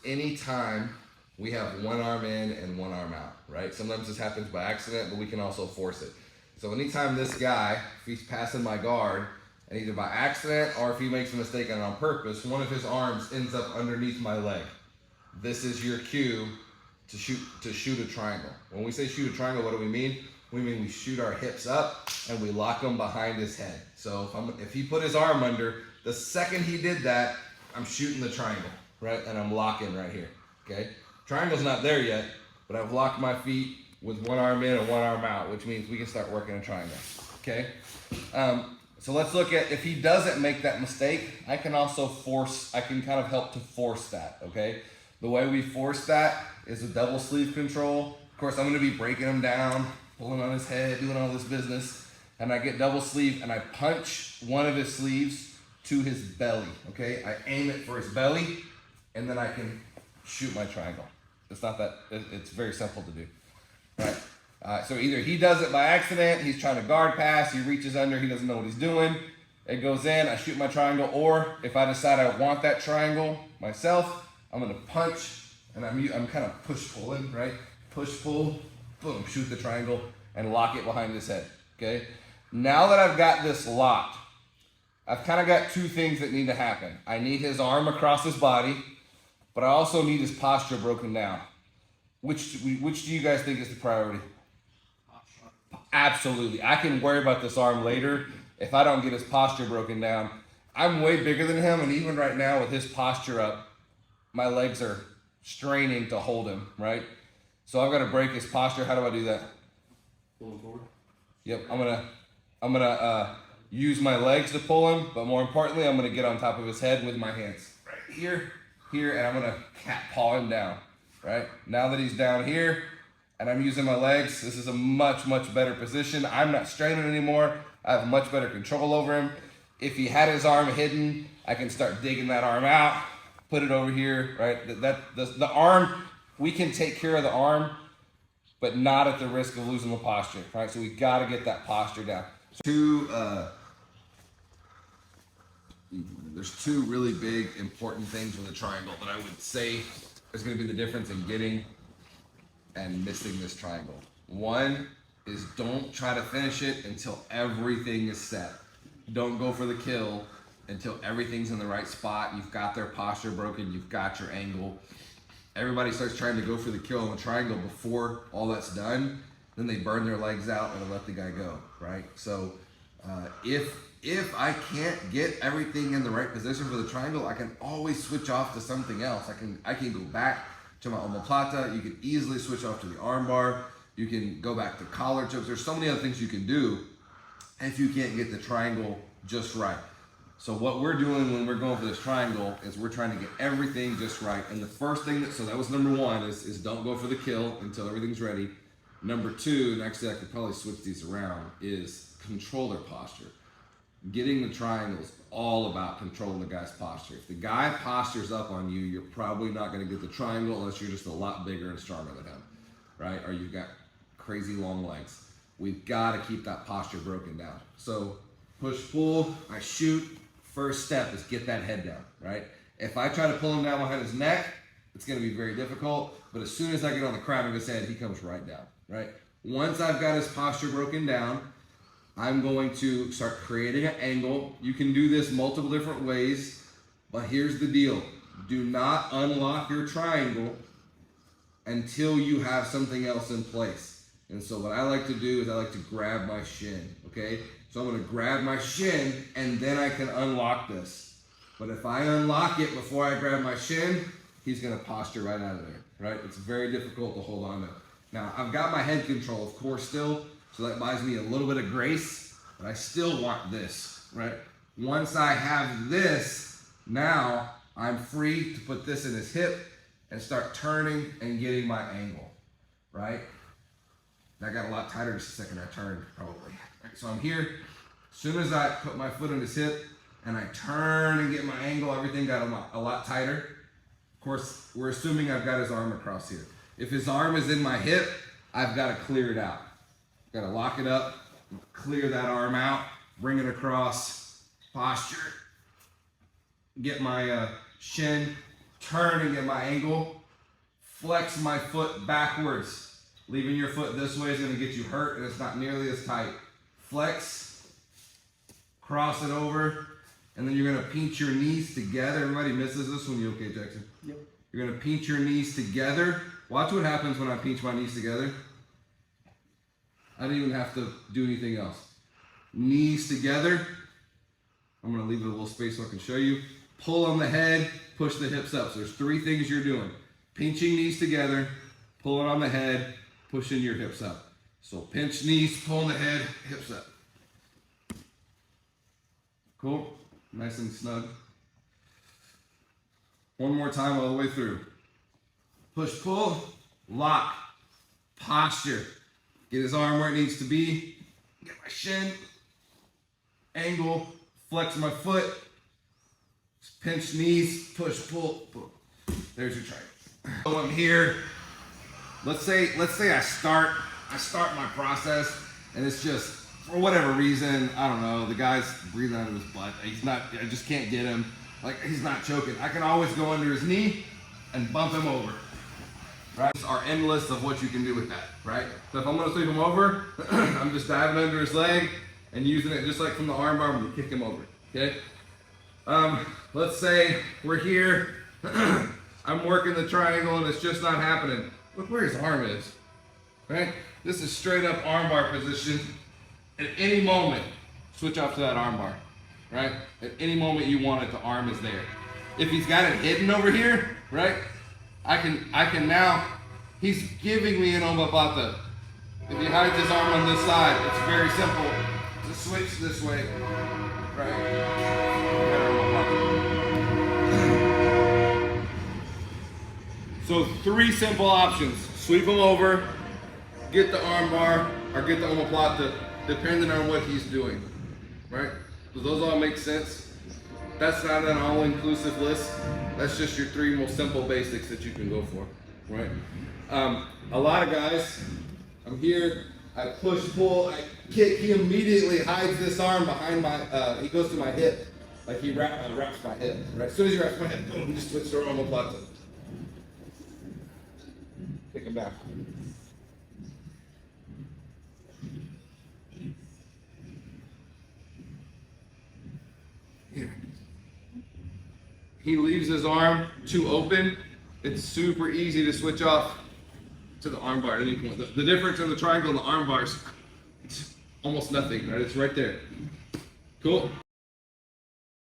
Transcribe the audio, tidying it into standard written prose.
anytime we have one arm in and one arm out, right? Sometimes this happens by accident, but we can also force it. So anytime this guy, if he's passing my guard, and either by accident or if he makes a mistake and on purpose, one of his arms ends up underneath my leg. This is your cue to shoot a triangle. When we say shoot a triangle, what do we mean? We mean we shoot our hips up and we lock them behind his head. So if he put his arm under, the second he did that, I'm shooting the triangle, right? And I'm locking right here, okay? Triangle's not there yet, but I've locked my feet with one arm in and one arm out, which means we can start working a triangle, okay? So let's look at, if he doesn't make that mistake, I can kind of help to force that, okay? The way we force that is a double sleeve control. Of course, I'm gonna be breaking him down, pulling on his head, doing all this business, and I get double sleeve and I punch one of his sleeves to his belly, okay? I aim it for his belly, and then I can shoot my triangle. It's very simple to do, right? So either he does it by accident, he's trying to guard pass, he reaches under, he doesn't know what he's doing, it goes in, I shoot my triangle, or if I decide I want that triangle myself, I'm gonna punch, and I'm kind of push-pulling, right? Push-pull, boom, shoot the triangle, and lock it behind his head, okay? Now that I've got this locked, I've kind of got two things that need to happen. I need his arm across his body, but I also need his posture broken down. Which do you guys think is the priority? Absolutely. I can worry about this arm later if I don't get his posture broken down. I'm way bigger than him, and even right now with his posture up, my legs are straining to hold him, right? So I've got to break his posture. How do I do that? Pull him forward. Yep, I'm gonna use my legs to pull him, but more importantly, I'm gonna get on top of his head with my hands. Right here, and I'm gonna cat paw him down. Right? Now that he's down here, and I'm using my legs, this is a much, much better position. I'm not straining anymore. I have much better control over him. If he had his arm hidden, I can start digging that arm out, put it over here, right? The arm, we can take care of the arm, but not at the risk of losing the posture, right? So we gotta get that posture down. There's two really big important things with a triangle that I would say is going to be the difference in getting and missing this triangle. One is don't try to finish it until everything is set. Don't go for the kill until everything's in the right spot. You've got their posture broken, you've got your angle. Everybody starts trying to go for the kill on the triangle before all that's done. Then they burn their legs out and let the guy go, right? So if I can't get everything in the right position for the triangle, I can always switch off to something else. I can go back to my omoplata. You can easily switch off to the armbar. You can go back to collar chokes. There's so many other things you can do if you can't get the triangle just right. So what we're doing when we're going for this triangle is we're trying to get everything just right. And the first thing so that was number one is don't go for the kill until everything's ready. Number two, and actually I could probably switch these around, is control their posture. Getting the triangle is all about controlling the guy's posture. If the guy postures up on you, you're probably not going to get the triangle unless you're just a lot bigger and stronger than him, right? Or you've got crazy long legs. We've got to keep that posture broken down. So push, pull, I shoot. First step is get that head down, right? If I try to pull him down behind his neck, it's going to be very difficult. But as soon as I get on the crown of his head, he comes right down, right? Once I've got his posture broken down, I'm going to start creating an angle. You can do this multiple different ways, but here's the deal. Do not unlock your triangle until you have something else in place. And so what I like to do is I like to grab my shin, okay? So I'm gonna grab my shin and then I can unlock this. But if I unlock it before I grab my shin, he's gonna posture right out of there, right? It's very difficult to hold on to. Now, I've got my head control, of course, still, so that buys me a little bit of grace, but I still want this, right? Once I have this, now I'm free to put this in his hip and start turning and getting my angle, right? That got a lot tighter just the second I turned, probably. Right, so I'm here. As soon as I put my foot on his hip and I turn and get my angle, everything got a lot tighter. Of course, we're assuming I've got his arm across here. If his arm is in my hip, I've got to clear it out. Got to lock it up, clear that arm out, bring it across, posture, get my shin, turn and get my angle, flex my foot backwards. Leaving your foot this way is gonna get you hurt and it's not nearly as tight. Flex, cross it over, and then you're gonna pinch your knees together. Everybody misses this one, you okay, Jackson? Yep. You're gonna pinch your knees together. Watch what happens when I pinch my knees together. I don't even have to do anything else. Knees together. I'm gonna leave it a little space so I can show you. Pull on the head, push the hips up. So there's 3 things you're doing. Pinching knees together, pulling on the head, pushing your hips up. So pinch knees, pull on the head, hips up. Cool, nice and snug. One more time all the way through. Push, pull, lock, posture. Get his arm where it needs to be. Get my shin, angle, flex my foot, pinch knees, push, pull, pull. There's your triangle. So I'm here. Let's say I start my process and it's just, for whatever reason, I don't know, the guy's breathing out of his butt. I just can't get him. Like, he's not choking. I can always go under his knee and bump him over. Right? It's our end list of what you can do with that, right? So if I'm gonna sweep him over, I'm just diving under his leg and using it just like from the arm bar, I'm gonna kick him over, okay? Let's say we're here, I'm working the triangle and it's just not happening. Look where his arm is, right? This is straight up arm bar position. At any moment, switch off to that arm bar, right? At any moment you want it, the arm is there. If he's got it hidden over here, right? I can now, he's giving me an omoplata. If he hides his arm on this side, it's very simple to switch this way, right? So 3 simple options. Sweep him over, get the arm bar, or get the omoplata, depending on what he's doing, right? Does those all make sense? That's not an all-inclusive list. That's just your 3 most simple basics that you can go for, right? A lot of guys, I'm here, I push, pull, I kick, he immediately hides this arm behind my, he goes to my hip, like he wraps my hip, right? As soon as he wraps my hip, boom, he just switches to omoplata. Kick him back. Here. He leaves his arm too open. It's super easy to switch off to the arm bar at any point. The difference in the triangle and the arm bars, it's almost nothing, right? It's right there. Cool.